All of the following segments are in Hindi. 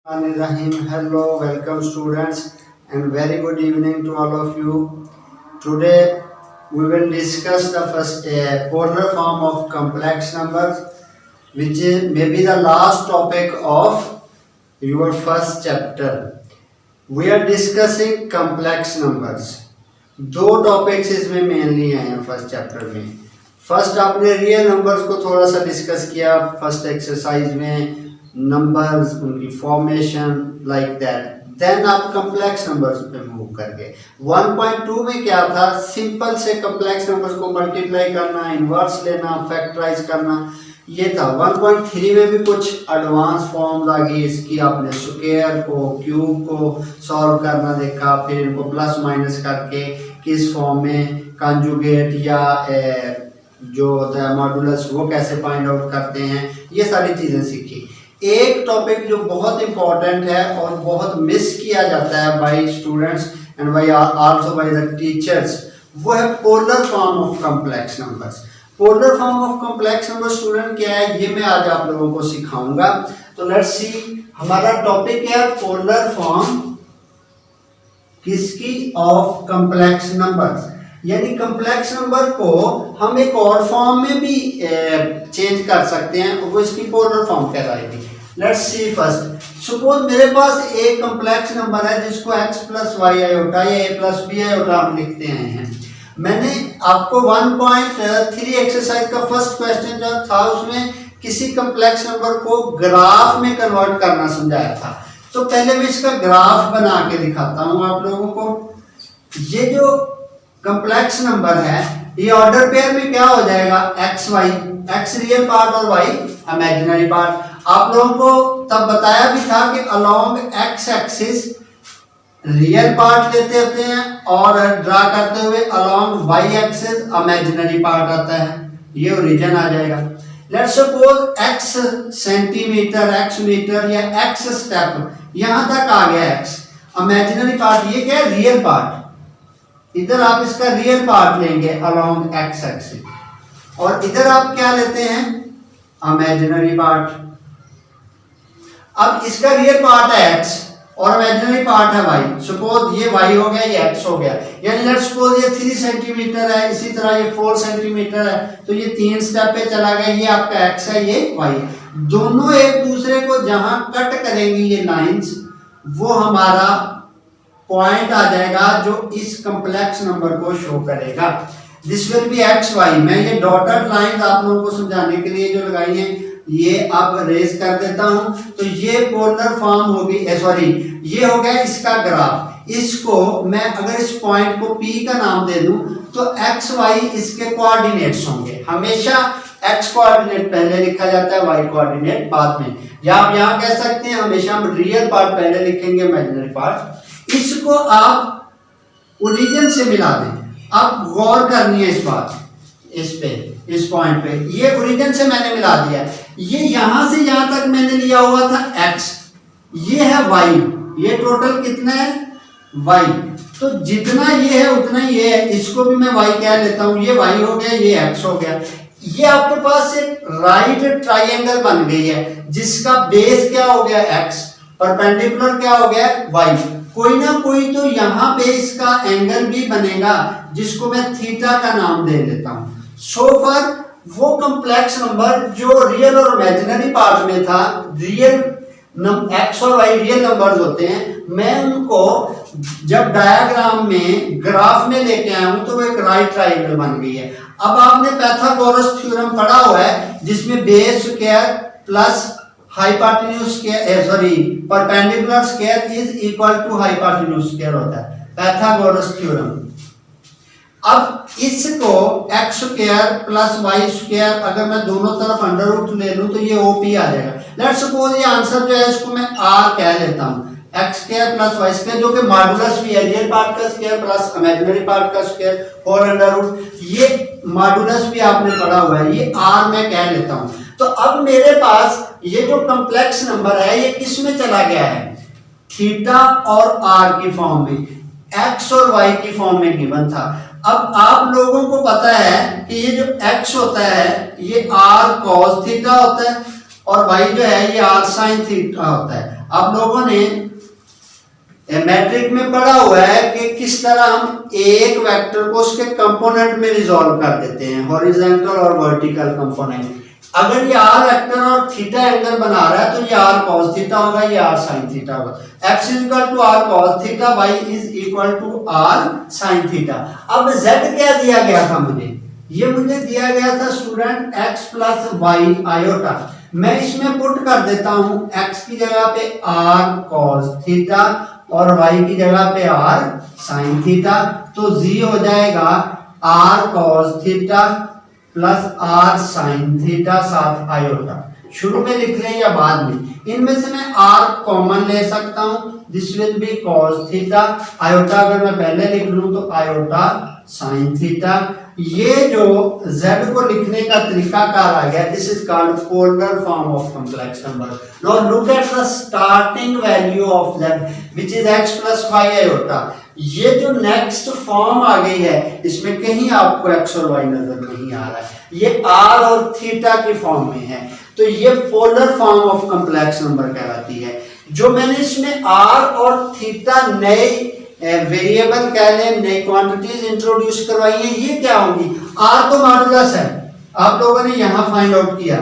Rahim. Hello, welcome students and very good evening to all of you. Today we will discuss the first polar form of complex numbers, which is maybe the last topic of your first chapter. We are discussing complex numbers. दो टॉपिक्स इसमें मेनली हैं फर्स्ट चैप्टर में. फर्स्ट आपने रियल नंबर्स को थोड़ा सा डिस्कस किया फर्स्ट एक्सरसाइज में, नंबर्स, उनकी फॉर्मेशन लाइक दैट. देन आप कम्प्लेक्स नंबर्स पे मूव कर गए. 1.2 में क्या था, सिंपल से कम्प्लेक्स नंबर्स को मल्टीप्लाई करना, इनवर्स लेना, फैक्टराइज करना, ये था. 1.3 में भी कुछ एडवांस फॉर्म्स आ गई इसकी. आपने स्क्वायर को, क्यूब को सॉल्व करना देखा, फिर इनको प्लस माइनस करके किस फॉर्म में कंजुगेट या जो मॉडुलस वो कैसे फाइंड आउट करते हैं, ये सारी चीज़ें सीखी. एक टॉपिक जो बहुत इंपॉर्टेंट है और बहुत मिस किया जाता है by students and by also by the teachers, वो है polar form of complex numbers. Polar form of complex number student क्या है, ये मैं आज आप लोगों को सिखाऊंगा. तो लेट्स सी, हमारा टॉपिक है पोलर फॉर्म किसकी, ऑफ कॉम्प्लेक्स नंबर्स. यानी कॉम्प्लेक्स नंबर को हम एक और फॉर्म में भी चेंज कर सकते हैं, वो इसकी पोलर फॉर्म कहलाएगी. लेट्स सी फर्स्ट, सपोज मेरे पास एक कॉम्प्लेक्स नंबर है जिसको x प्लस वाई आयोटा या a प्लस बी आयोटा हम लिखते हैं. मैंने आपको 1.3 एक्सरसाइज का फर्स्ट क्वेश्चन जो था उसमें किसी कॉम्प्लेक्स नंबर को ग्राफ में कन्वर्ट करना समझाया था. तो पहले मैं इसका ग्राफ बना के दिखाता हूं आप लोगों को. ये जो कॉम्प्लेक्स नंबर है ये ऑर्डर पेयर में क्या हो जाएगा, x y, x real part और वाई इमेजिनरी पार्ट. आप लोगों को तब बताया भी था कि along x axis real part लेते होते हैं और ड्रा करते हुए along y axis imaginary part आता है. ये ओरिजिन आ जाएगा. Let's suppose x centimetre, x metre या एक्स स्टेप, यहां तक आ गया एक्स इमेजिनरी पार्ट. ये क्या है, रियल पार्ट. इधर आप इसका रियल पार्ट लेंगे अलोंग एक्स एक्सिस और इधर आप क्या लेते हैं, इमेजिनरी पार्ट. अब इसका रियल पार्ट है x और इमेजिनरी पार्ट है y. सपोज ये y हो गया, ये x हो गया. यानी लेट्स सपोज ये 3 सेंटीमीटर है, इसी तरह ये 4 सेंटीमीटर है, तो ये 3 स्टेप पे चला गया. ये आपका x है, ये y. दोनों एक दूसरे को जहां कट करेंगी ये लाइंस, वो हमारा पॉइंट आ जाएगा जो इस कॉम्प्लेक्स नंबर को शो करेगा. This will be x y. मैं ये डॉटेड लाइन आप लोगों को समझाने के लिए जो लगाई है ये अब रेज कर देता हूं. तो ये पोलर फॉर्म होगी, सॉरी ये हो गया इसका ग्राफ. इसको मैं अगर इस पॉइंट को P का नाम दे दूं तो एक्स वाई इसके कोऑर्डिनेट्स होंगे. हमेशा एक्स कोऑर्डिनेट पहले लिखा जाता है, वाई कोऑर्डिनेट बाद में. या आप यहां कह सकते हैं हमेशा हम रियल पार्ट पहले लिखेंगे, इमेजिनरी पार्ट. इसको आप ओरिजिन से मिला दें. आप गौर करनी है इस बात, इस पे, इस पॉइंट पे. ये ओरिजिन से मैंने मिला दिया. ये यहां से यहां तक मैंने लिया हुआ था x, ये है y. ये टोटल कितना है, y. तो जितना ये है उतना ये है. इसको भी मैं y कह लेता हूं. ये y हो गया, ये x हो गया. ये आपके पास एक राइट ट्राइंगल बन गई है जिसका बेस क्या हो गया x, परपेंडिकुलर क्या हो गया y. कोई ना कोई तो यहाँ पे इसका एंगल भी बनेगा जिसको मैं थीटा का नाम दे देता हूं. सो फार वो कॉम्प्लेक्स नंबर जो रियल और इमेजिनरी पार्ट में था, रियल एक्स और वाई रियल नंबर्स होते हैं, मैं उनको जब डायग्राम में ग्राफ में लेके आया हूं तो वो एक राइट ट्राइंगल बन गई है. अब आपने पाइथागोरस थ्योरम पढ़ा हुआ है जिसमें base square plus hypotenuse square, sorry perpendicular square is equal to hypotenuse square होता है, पाइथागोरस थ्योरम. अब इसको x square plus y square अगर मैं दोनों तरफ अंडर रूट ले लूं तो ये ओपी आ जाएगा. लेट्स सपोज ये आंसर जो है इसको मैं आर कह लेता हूं. X square plus y square जो कि मॉडुलस भी है, रियल पार्ट का स्क्वायर प्लस इमेजिनरी पार्ट का स्क्वायर और अंडर रूट. ये मॉडुलस भी आपने पढ़ा हुआ है, ये आर मैं कह लेता हूं. तो अब मेरे पास ये जो कॉम्प्लेक्स नंबर है ये किस में चला गया है, थीटा और आर की फॉर्म में, एक्स और वाई की फॉर्म में गिवन था. अब आप लोगों को पता है कि ये जो x होता है ये r cos थीटा होता है और y जो है ये r sin थीटा होता है. आप लोगों ने मैट्रिक में पढ़ा हुआ है कि किस तरह हम एक वेक्टर को उसके कंपोनेंट में रिजॉल्व कर देते हैं, हॉरिजॉन्टल और वर्टिकल कंपोनेंट। अगर ये आर वेक्टर और थीटा एंगल बना रहा है तो ये आर कॉस थीटा होगा, ये आर साइन थीटा होगा। X is equal to r cos theta, y is equal to r sine theta. अब जेड क्या दिया गया था मुझे? ये मुझे दिया गया था student x plus y iota. मैं इसमें पुट कर देता हूं एक्स की जगह पे आर कॉस थीटा और y की जगह पे r sin थीटा। तो z हो जाएगा r cos theta plus r sin theta साथ आयोटा। शुरू में लिख लें या बाद में? इनमें से मैं r कॉमन ले सकता हूं, this will B cos theta. Iota अगर मैं पहले लिख लूं तो आयोटा sin थीटा। ये जो z को लिखने का तरीका कार आ गया, this is called polar form of complex number. Now look at the starting value of z which is x plus y iota. ये जो नेक्स्ट फॉर्म आ गई है इसमें कहीं आपको x और y नजर नहीं आ रहा है, ये r और थीटा की फॉर्म में है, तो ये polar form of complex number कहलाती है। जो मैंने इसमें r और थीटा नए वेरिएबल कह लें, नई क्वांटिटीज इंट्रोड्यूस करवाई है, ये क्या होंगी? r तो मॉडुलस है, आप लोगों ने यहां फाइंड आउट किया,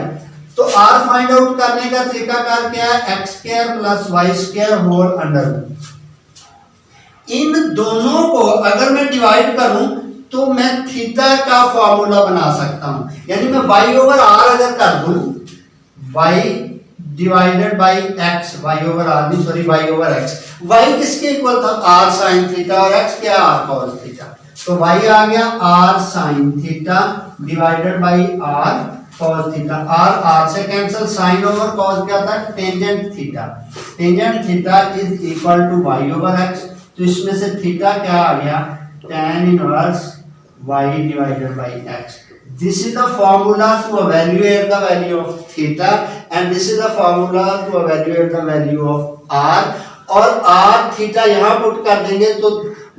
तो r फाइंड आउट करने का तरीका कार क्या है? X square plus y square whole under. इन दोनों को अगर मैं डिवाइड करूं तो मैं थीटा का फॉर्मूला बना सकता हूं, यानी मैं y ओवर r अगर कर दूं, y divided by x, y over r नहीं sorry y over x, y किसके इक्वल था? r sin थीटा और x क्या? r cos theta. तो y आ गया r sin थीटा divided by r cos theta. r से कैंसिल, sin ओवर cos क्या था? Tangent theta. Tangent theta is equal to y over x, तो इसमें से थीटा क्या आ गया? tan inverse y divided by x। This is the formula to evaluate the value of theta and this is the formula to evaluate the value of r। और r थीटा यहाँ पुट कर देंगे तो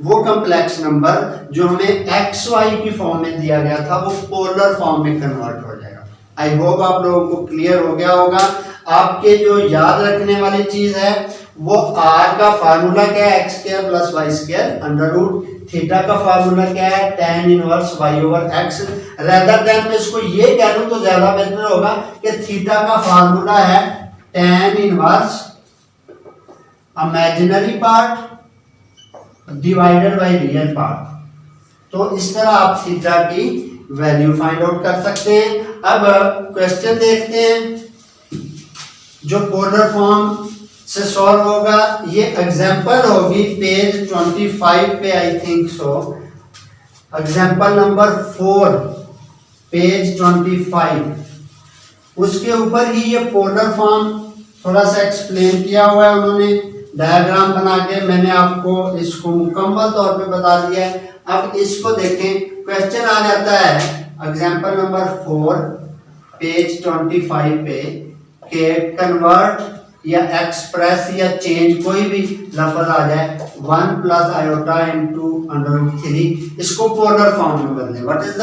वो कॉम्प्लेक्स नंबर जो हमें एक्स वाई की फॉर्म में दिया गया था वो पोलर फॉर्म में कन्वर्ट हो जाएगा। आई होप आप लोगों को क्लियर हो गया होगा। आपके जो याद रखने वाली चीज है वो r का फार्मूला क्या है? X square plus y square under root. Theta का फार्मूला क्या है? tan inverse y over x। Rather than मैं इसको ये कह लूं तो ज्यादा बेहतर होगा कि थीटा का फार्मूला है tan inverse imaginary part divided by real part. तो इस तरह आप थीटा की वैल्यू फाइंड आउट कर सकते हैं। अब क्वेश्चन देखते हैं जो पोलर फॉर्म से सॉल्व होगा। ये एग्जांपल होगी पेज 25 पे I think so, example number 4 page 25। उसके ऊपर ही ये पोलर फॉर्म थोड़ा सा एक्सप्लेन किया हुआ है उन्होंने, डायग्राम बना के मैंने आपको इसको मुकम्मल तौर पे बता दिया है। अब इसको देखें, क्वेश्चन आ जाता है एग्जांपल नंबर 4 पेज 25 पे के कन्वर्ट या एक्सप्रेस या चेंज कोई भी लफ्ज आ जाए 1 plus iota into under root 3, इसको पोलर फॉर्म में बदलें। What is the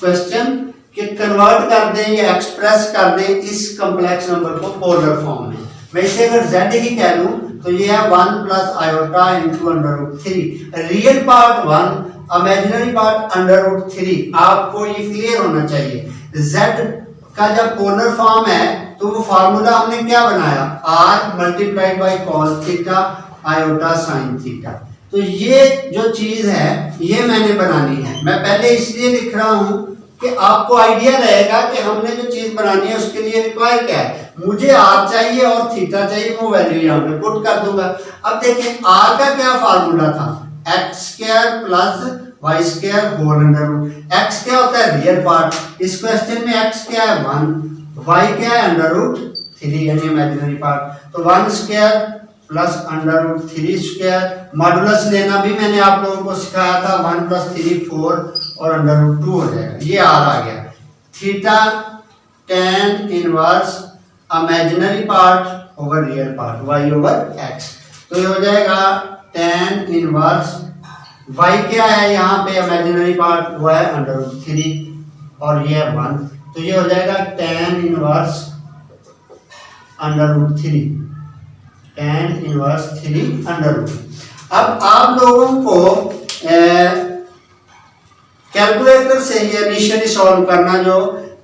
question? कि कन्वर्ट कर दें या एक्सप्रेस कर दें इस कॉम्प्लेक्स नंबर को पोलर फॉर्म में। वैसे अगर z ही कह लूं तो ये है 1 plus iota into under root 3, real part 1, imaginary part under root 3। आपको ये क्लियर होना चाहिए। z का जब पोलर फॉर्म है तो वो फार्मूला हमने क्या बनाया? r multiplied by cos theta iota sin theta. तो ये जो चीज है ये मैंने बनानी है। मैं पहले इसलिए लिख रहा हूं कि आपको आइडिया रहेगा कि हमने जो चीज बनानी है उसके लिए रिक्वायर क्या है। मुझे r चाहिए और थीटा चाहिए, वो वैल्यू यहाँ पे पुट कर दूंगा। अब देखें r का क्या फार्मूला था? X square plus y square whole under root. X क्या होता है? Real part. इस क्वेश्चन में एक्स क्या है? 1, वाई क्या है? अंडर रूट 3 यानी इमेजिनरी पार्ट। तो 1 square plus under root 3 square. Modulus लेना भी मैंने आप लोगों को सिखाया था, 1 प्लस 3 4 और अंडर रूट 2 हो जाएगा। ये r आ गया। Theta tan inverse imaginary part over real part y over x। तो ये हो जाएगा tan इनवर्स y क्या है यहाँ पे? इमेजिनरी पार्ट वो है अंडर रूट 3 और ये है 1, तो ये हो जाएगा tan inverse under root 3 tan inverse 3 under root. अब आप लोगों को कैलकुलेटर से ये इनिशियली सॉल्व करना जो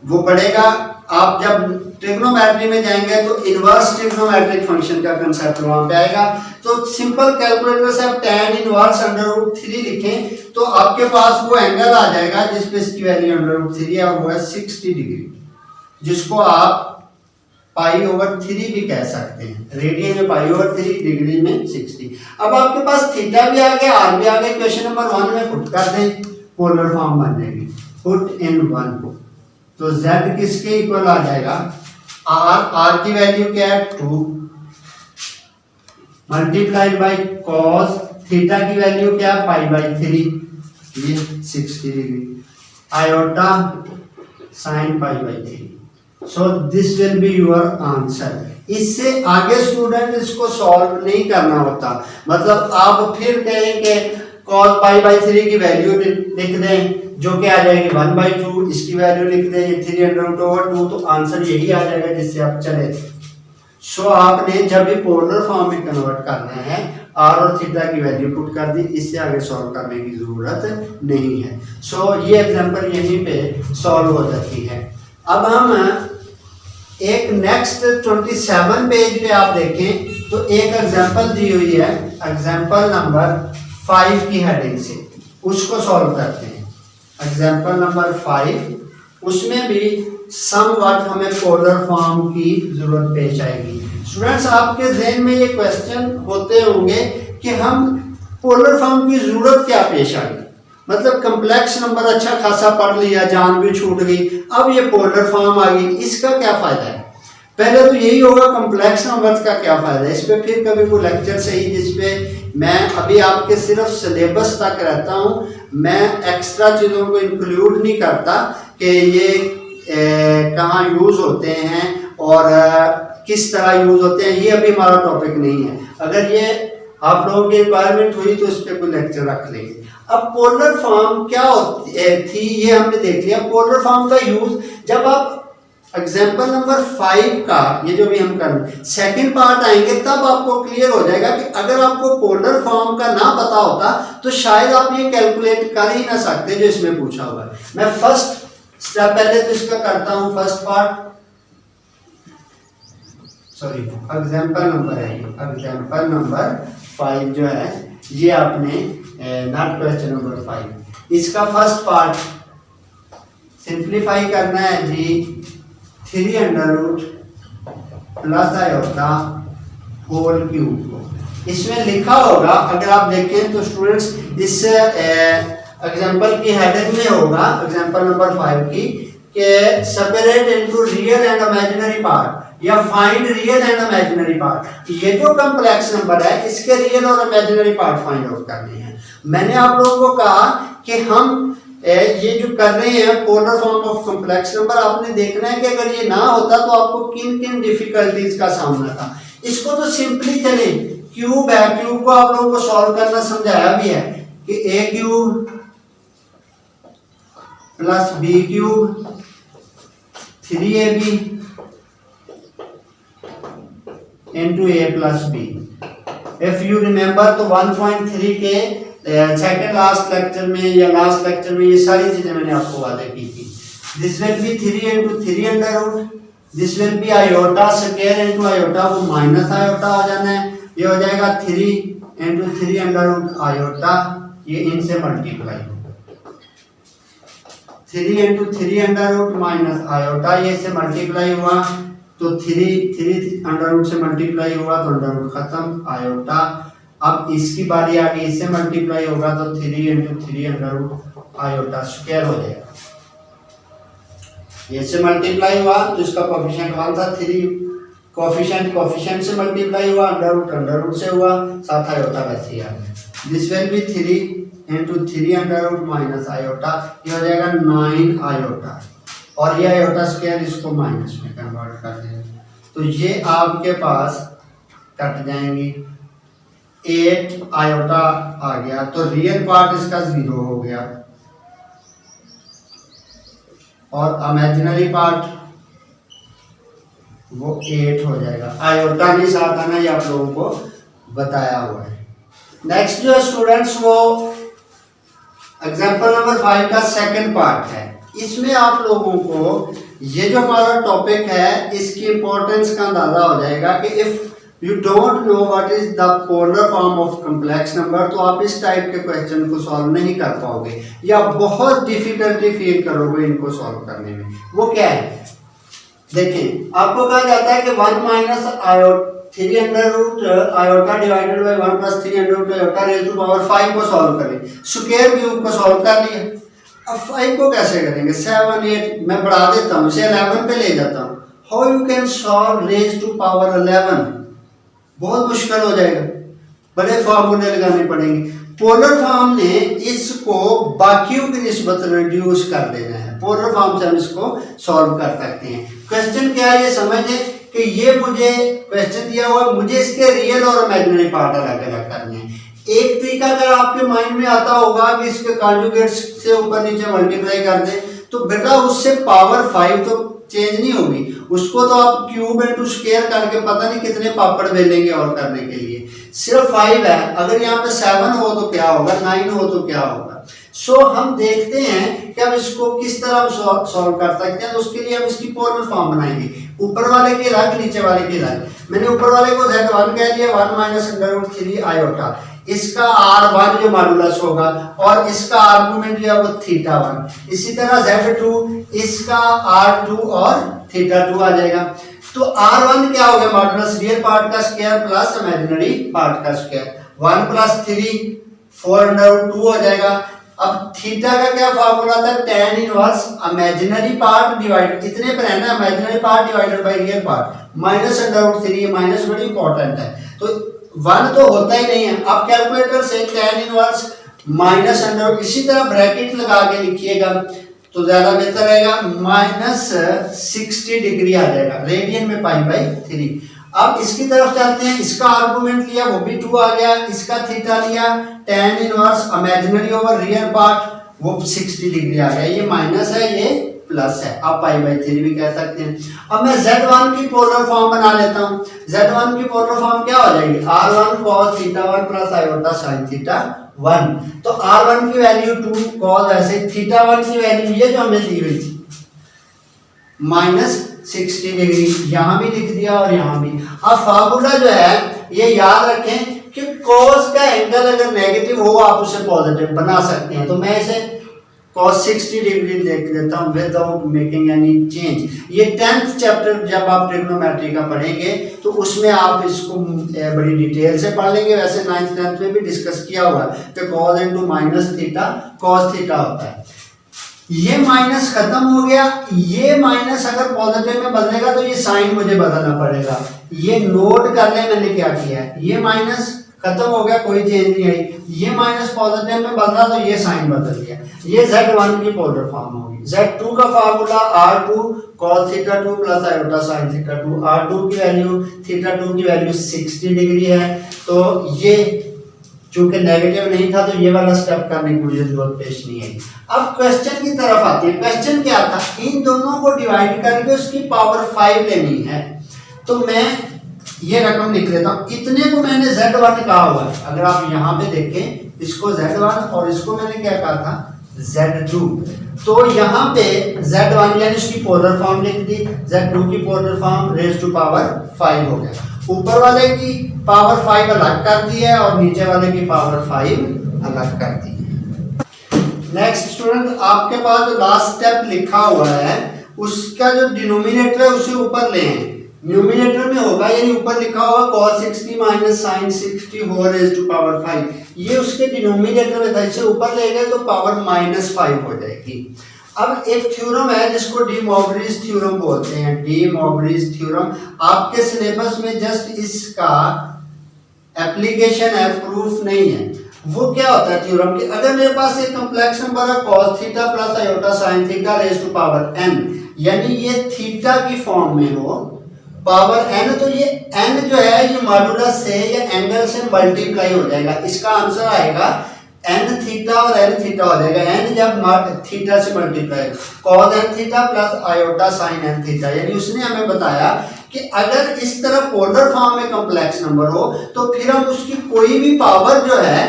वो पड़ेगा। आप जब ट्रिग्नोमेट्री में जाएंगे तो इनवर्स ट्रिग्नोमेट्रिक फंक्शन का कंसेप्ट वहां पे आएगा। तो सिंपल कैलकुलेटर से आप tan इनवर्स अंडर रूट 3 लिखें तो आपके पास वो एंगल आ जाएगा जिसपे इसकी वैल्यू अंडर रूट 3 है, और वो है 60 डिग्री, जिसको आप पाई ओवर 3 भी कह सकते हैं। रेडियन में पाई ओवर 3, डिग्री में 60। अब आपके पास थीटा भी आ गया, आर भी आ गया। क्वेश्चन नंबर 1 में पुट कर दें, पोलर फॉर्म बन जाएगी। पुट इन 1 तो z किसके इक्वल आ जाएगा, r की वैल्यू क्या है 2 मल्टीप्लाइड बाई cos थीटा की वैल्यू क्या है पाई बाई 3, ये 60 degree, iota sine pi by 3। So this will be your answer. इससे आगे स्टूडेंट इसको सॉल्व नहीं करना होता, मतलब आप फिर कहें कि cos पाई बाई 3 की वैल्यू लिख दें जो कि आ जाएगी 1/2, इसकी वैल्यू लिख दें ये 3 अंडर रूट ओवर 2, तो आंसर यही आ जाएगा जिससे आप चले थे। सो आपने जब भी पोलर फॉर्म में कन्वर्ट करना है आर और थीटा की वैल्यू पुट कर दी, इससे आगे सॉल्व करने की जरूरत नहीं है। सो ये एग्जांपल यहीं पे सॉल्व हो जाती है। अब हम एक नेक्स्ट 27 पेज पे आप देखें तो एक एग्जांपल दी हुई है, एग्जांपल नंबर 5 की हेडिंग से, उसको सॉल्व करते हैं। एग्जांपल नंबर 5, उसमें भी समवट हमें पोलर फॉर्म की जरूरत पेश आएगी। स्टूडेंट्स आपके ज़हन में ये क्वेश्चन होते होंगे कि हम पोलर फॉर्म की जरूरत क्या पेश आई, मतलब कम्प्लेक्स नंबर अच्छा खासा पढ़ लिया, जान भी छूट गई, अब ये पोलर फॉर्म आ गई, इसका क्या फायदा है? पहले तो यही होगा कम्प्लेक्स नंबर का क्या फायदा है। इस पर फिर कभी कोई लेक्चर सही जिसपे मैं अभी आपके सिर्फ सिलेबस तक रहता हूँ, मैं एक्स्ट्रा चीज़ों को इंक्लूड नहीं करता कि ये कहाँ यूज़ होते हैं और किस तरह यूज़ होते हैं, ये अभी हमारा टॉपिक नहीं है। अगर ये आप लोगों की रिक्वायरमेंट हुई तो इस पर कोई लेक्चर रख लेंगे। अब पोलर फॉर्म क्या होती थी ये हमने देख लिया। पोलर फॉर्म का यूज़ जब आप एग्जाम्पल नंबर 5 का ये जो भी हम कर रहे हैं सेकेंड पार्ट आएंगे तब आपको क्लियर हो जाएगा कि अगर आपको पोलर फॉर्म का ना पता होता तो शायद आप ये कैलकुलेट कर ही ना सकते जो इसमें पूछा हुआ है। मैं फर्स्ट स्टेप पहले तो इसका करता हूं, first part sorry example number है ये, एग्जाम्पल नंबर 5 जो है ये आपने नॉट क्वेश्चन नंबर 5, इसका फर्स्ट पार्ट सिंप्लीफाई करना है जी 3 under root plus iota whole cube को। इसमें लिखा होगा अगर आप देखें तो स्टूडेंट्स इस एग्जांपल की हेडिंग में होगा एग्जांपल नंबर 5 की कि separate into real and imaginary part या find real and imaginary part. ये जो कॉम्प्लेक्स नंबर है इसके रियल और इमेजिनरी पार्ट फाइंड आउट करने हैं। मैंने आप लोगों को कहा कि हम ये जो कर रहे हैं polar form of complex number, आपने देखना है कि अगर ये ना होता तो आपको किन किन डिफिकल्टीज का सामना था। इसको तो सिंपली चले, क्यूब है, क्यूब को आप लोगों को सॉल्व करना समझाया भी है कि A cube plus B cube 3ab into A plus B. If you remember तो 1.3 के सेकंड लास्ट लेक्चर में या लास्ट लेक्चर में ये सारी चीजें मैंने आपको वादे की थी। This will be 3 into 3 under root, this will be iota square into iota, वो माइनस आयोटा हो जाना है, ये हो जाएगा 3 इंटू 3 अंडर रूट आयोटा, ये इनसे मल्टीप्लाई होगा 3 into 3 under root minus iota, ये से मल्टीप्लाई हुआ तो 3 अंडर रूट से मल्टीप्लाई हुआ तो अंडर रूट खत्म आयोटा। अब इसकी बारी आ गई, इससे मल्टीप्लाई होगा तो 3 into 3 under root iota square हो जाएगा। ये से मल्टीप्लाई हुआ तो इसका कोफिशिएंट 1 था, 3 कोफिशिएंट से मल्टीप्लाई हुआ, अंडर रूट से हुआ, साथ आयोटा वैसे ही आ गया। This will be 3 into 3 under root minus iota, ये हो जाएगा 9 आयोटा, और ये आयोटा स्क्वायर इसको माइनस में कन्वर्ट कर देगा तो ये आपके पास कट जाएंगी, 8 आयोटा आ गया तो रियल पार्ट इसका 0 हो गया और इमेजिनरी पार्ट वो 8 हो जाएगा। आयोटा के साथ आना, ये आप लोगों को बताया हुआ है। नेक्स्ट जो स्टूडेंट्स वो एग्जाम्पल नंबर 5 का सेकंड पार्ट है। इसमें आप लोगों को ये जो हमारा टॉपिक है इसकी इंपॉर्टेंस का अंदाजा हो जाएगा कि if you don't know what is the polar form of complex number तो आप इस टाइप के क्वेश्चन को सॉल्व नहीं कर पाओगे या बहुत डिफिकल्टी फील करोगे इनको सॉल्व करने में। वो क्या है, देखें आपको कहा जाता है कि 1 minus three under root iota divided by 1 plus 3 under root iota raise to power 5 को सॉल्व करें। स्क्वायर क्यूब को सॉल्व कर लिया। अब 5 को कैसे करेंगे, 7 8 मैं बढ़ा देता हूँ, इसे 11 पे ले जाता हूँ। How you can solve raise to power 11, बहुत मुश्किल हो जाएगा, बड़े फॉर्मूले लगाने पड़ेंगे। पोलर फॉर्म ने इसको बाकियों की निस्बत रिड्यूस कर देना है। पोलर फॉर्म से हम इसको सॉल्व कर सकते हैं। क्वेश्चन क्या है ये समझें कि ये मुझे क्वेश्चन दिया हुआ, मुझे इसके रियल और इमेजिनरी पार्ट अलग अलग करने हैं। एक तरीका अगर आपके माइंड में आता होगा कि इसके कॉन्जुगेट्स से ऊपर नीचे मल्टीप्लाई कर दें तो बेटा उससे पावर 5 तो चेंज नहीं होगी, उसको तो आप क्यूब इनटू स्क्वायर करके पता नहीं कितने पापड़ बेलेंगे और करने के लिए। सिर्फ 5 है, अगर यहाँ पे 7 हो तो क्या होगा, 9 हो तो क्या होगा। सो हम देखते हैं कि हम इसको किस तरह सॉल्व कर सकते हैं। तो उसके लिए हम इसकी पोलर फॉर्म बनाएंगे, ऊपर वाले की अलग नीचे वाले की अलग। मैंने ऊपर वाले को z1 कह दिया, 1 माइनस अंडर रूट 3 आयोटा, इसका r1 जो मॉडुलस होगा और इसका आर्गुमेंट जो है वो θ1। इसी तरह z2 इसका r2 और θ2 आ जाएगा। तो r1 क्या हो गया, मॉडुलस रियल पार्ट का स्क्वायर प्लस इमेजिनरी पार्ट का स्क्वायर, 1 प्लस 3 4 अंडर रूट 2 हो जाएगा। अब थीटा का क्या फार्मूला था, tan inverse imaginary part divide, इतने पर है ना, imaginary part divided by real part, minus under root 3, minus बड़ी इंपॉर्टेंट है। तो 1 तो होता ही नहीं है। आप कैलकुलेटर से tan इनवर्स माइनस अंडर, इसी तरह ब्रैकेट लगा के लिखिएगा तो ज्यादा बेहतर रहेगा, माइनस 60 डिग्री आ जाएगा, रेडियन में पाई बाई 3। अब इसकी तरफ चलते हैं, इसका आर्गुमेंट लिया वो भी 2 आ गया, इसका थीटा लिया, tan inverse imaginary over real part वो 60 डिग्री आ गया। ये माइनस है ये प्लस है, आप पाई बाई 3 भी कह सकते हैं। अब मैं z1 की पोलर फॉर्म बना लेता हूँ। z1 की पोलर फॉर्म क्या हो जाएगी, r1 cos θ1 plus iota sin θ1। तो r1 की वैल्यू 2 cos ऐसे, θ1 की वैल्यू ये जो हमें दी हुई थी माइनस 60 डिग्री, यहाँ भी लिख दिया और यहाँ भी। अब फार्मूला जो है ये याद रखें कि cos का एंगल अगर नेगेटिव हो आप उसे पॉजिटिव बना सकते हैं। तो मैं इसे cos 60 डिग्री लिख देता हूँ विदाउट मेकिंग एनी चेंज। ये 10th चैप्टर जब आप ट्रिग्नोमेट्री का पढ़ेंगे तो उसमें आप इसको बड़ी डिटेल से पढ़ लेंगे। वैसे 9th 10th में भी डिस्कस किया हुआ है कि cos into minus theta cos theta होता है। ये माइनस खत्म हो गया, ये माइनस अगर पॉजिटिव में बदलेगा तो ये साइन मुझे बदलना पड़ेगा। ये नोट कर ले मैंने क्या किया है, ये माइनस खत्म हो गया, कोई चेंज नहीं आई, ये माइनस पॉजिटिव में बदला तो ये साइन बदल गया। ये z1 की पोलर फॉर्म होगी। z2 का formula r2 cos θ2 plus iota sin θ2, r2 की वैल्यू θ2 की वैल्यू 60 डिग्री है। तो ये चूंकि नेगेटिव नहीं था तो ये वाला स्टेप करने की मुझे जरूरत पेश नहीं आई। अब क्वेश्चन की तरफ आते हैं। क्वेश्चन क्या था, इन दोनों को डिवाइड करके उसकी पावर 5 लेनी है। तो मैं ये रकम लिख लेता हूँ, इतने को मैंने z1 कहा हुआ है। अगर आप यहाँ पे देखें इसको z1 और इसको मैंने क्या कहा था z2, तो यहाँ पे z1 यानी उसकी पोलर फॉर्म लिख दी, z2 की polar form raise to power 5 हो गया। ऊपर वाले की पावर 5 अलग कर दी है और नीचे वाले की पावर 5 अलग कर दी है। नेक्स्ट स्टूडेंट, आपके पास जो लास्ट स्टेप लिखा हुआ है उसका जो डिनोमिनेटर है उसे ऊपर ले आए। न्यूमिनेटर में होगा यानी ऊपर लिखा होगा cos 60 minus sin 60 whole raise to power 5, ये उसके डिनोमिनेटर में था, इसे ऊपर ले गए तो पावर -5 हो जाएगी। अब एक थ्योरम है जिसको डी मॉर्गनीज थ्योरम बोलते हैं। डी मॉर्गनीज थ्योरम आपके सिलेबस में जस्ट इसका एप्लीकेशन है, प्रूफ नहीं है। वो क्या होता है थ्योरम कि अगर मेरे पास एक कॉम्प्लेक्स नंबर है cos theta plus iota sin theta raise to power n, यानी ये थीटा की फॉर्म में हो पावर n, तो ये n जो है ये मॉडुलस से या एंगल से मल्टीप्लाई हो जाएगा। इसका आंसर आएगा एन थीटा और एन थीटा हो जाएगा, एन जब थीटा से multiply, cos n theta plus iota sine n theta. यानी उसने हमें बताया कि अगर इस तरह पोलर फॉर्म में कॉम्प्लेक्स नंबर हो तो फिर हम उसकी कोई भी पावर जो है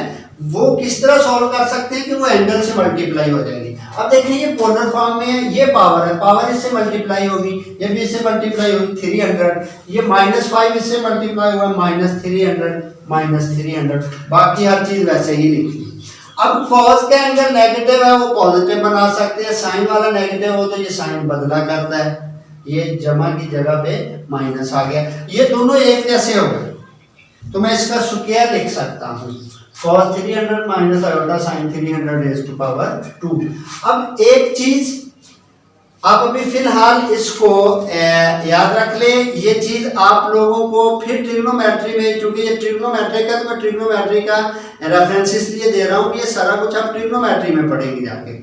वो किस तरह सॉल्व कर सकते हैं कि वो एंगल से मल्टीप्लाई हो जाएगी। अब देखिए ये पोलर फॉर्म में है, ये पावर है, पावर इससे मल्टीप्लाई होगी, ये भी इससे मल्टीप्लाई होगी 300, ये -5 इससे मल्टीप्लाई हुआ -300, बाकी हर चीज वैसे ही लिखी। अब कॉस का एंगल नेगेटिव है वो पॉजिटिव बना सकते हैं, साइन वाला नेगेटिव हो तो ये साइन बदला करता है, ये जमा की जगह पे माइनस आ गया, ये दोनों एक जैसे हो गए तो मैं इसका स्क्वायर लिख सकता हूँ, cos 300 minus iota sine 300 raise to power 2। अब एक चीज आप अभी फिलहाल इसको याद रख ले, ये चीज आप लोगों को फिर ट्रिग्नोमेट्री में, क्योंकि ये ट्रिग्नोमेट्री का, तो मैं ट्रिग्नोमेट्री का रेफरेंस इसलिए दे रहा हूँ कि ये सारा कुछ आप ट्रिग्नोमेट्री में पढ़ेंगे जाके,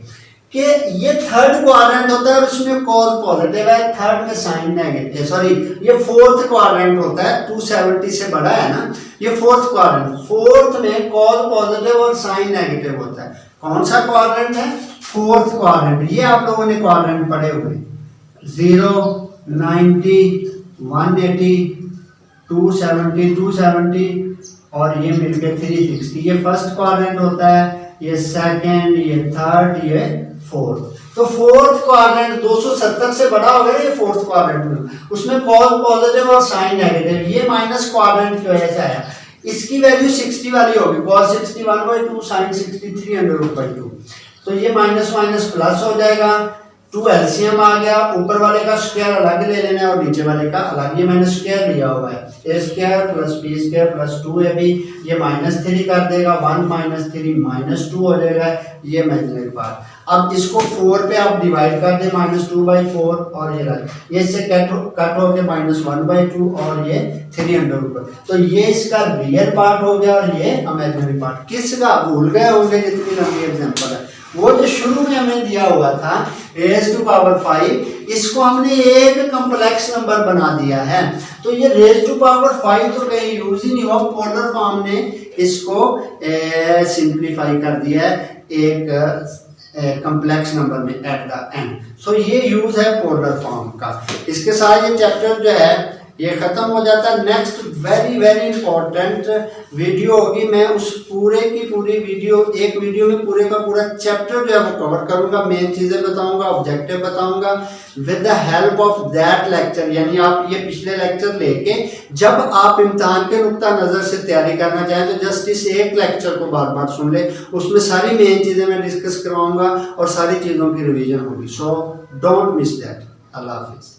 कि ये थर्ड क्वाड्रेंट होता है और इसमें कॉस पॉजिटिव है, थर्ड में साइन नेगेटिव, सॉरी ये फोर्थ क्वाड्रेंट होता है, 270 से बड़ा है ना, ये फोर्थ क्वाड्रेंट, फोर्थ में कॉस पॉजिटिव और साइन नेगेटिव होता है। कौन सा क्वाड्रेंट है? Fourth quadrant. ये आप लोगों ने क्वाड्रेंट पढ़े हुए 0, 90, 180, 270, 270 और ये मिलकर 360। ये फर्स्ट क्वाड्रेंट होता है, ये सेकंड, ये थर्ड, ये फोर्थ। तो फोर्थ क्वाड्रेंट 270 से बड़ा हो गया ये फोर्थ क्वाड्रेंट में, उसमें कॉस पॉजिटिव और साइन नेगेटिव, ये माइनस क्वाड्रेंट की वजह से आया, इसकी वैल्यू 60 वाली होगी, cos 60 1/2 sin 60 300/2, तो ये माइनस माइनस प्लस हो जाएगा, 2 एलसीएम आ गया, ऊपर वाले का स्क्वायर अलग ले लेना है और नीचे वाले का अलग, ये मैंने स्क्वायर लिया हुआ है, a square plus b square plus 2ab, ये -3 कर देगा, 1 - 3 -2 हो जाएगा, ये इमेजिनरी पार्ट। अब इसको 4 पे आप डिवाइड कर दें, -2/4 और ये रहा, ये इससे कट हो के -1/2 और ये 300 ऊपर, तो ये इसका रियल पार्ट हो गया और ये इमेजिनरी पार्ट। किसका भूल गए होंगे जितनी लंबी एग्जांपल है, वो जो शुरू में हमें दिया हुआ था रेज़ टू पावर 5, इसको हमने एक कॉम्प्लेक्स नंबर बना दिया है, तो ये रेज़ टू पावर 5 तो कहीं यूज ही नहीं हुआ, पोलर फॉर्म ने इसको सिंप्लीफाई कर दिया है एक कॉम्प्लेक्स नंबर में एट द एंड। सो ये यूज है पोलर फॉर्म का। इसके साथ ये चैप्टर जो है ये खत्म हो जाता है। Next very very important video होगी, मैं उस पूरे की पूरी वीडियो, एक वीडियो में पूरे का पूरा चैप्टर जो है वो कवर करूंगा, मेन चीजें बताऊंगा, ऑब्जेक्टिव बताऊंगा with the help of that lecture. यानी आप ये पिछले लेक्चर लेके जब आप इम्तिहान के नुक्ता नजर से तैयारी करना चाहें तो जस्ट इस एक लेक्चर को बार बार सुन ले, उसमें सारी मेन चीजें मैं डिस्कस करवाऊंगा और सारी चीजों की रिवीजन होगी। So don't miss that. Allah Hafiz.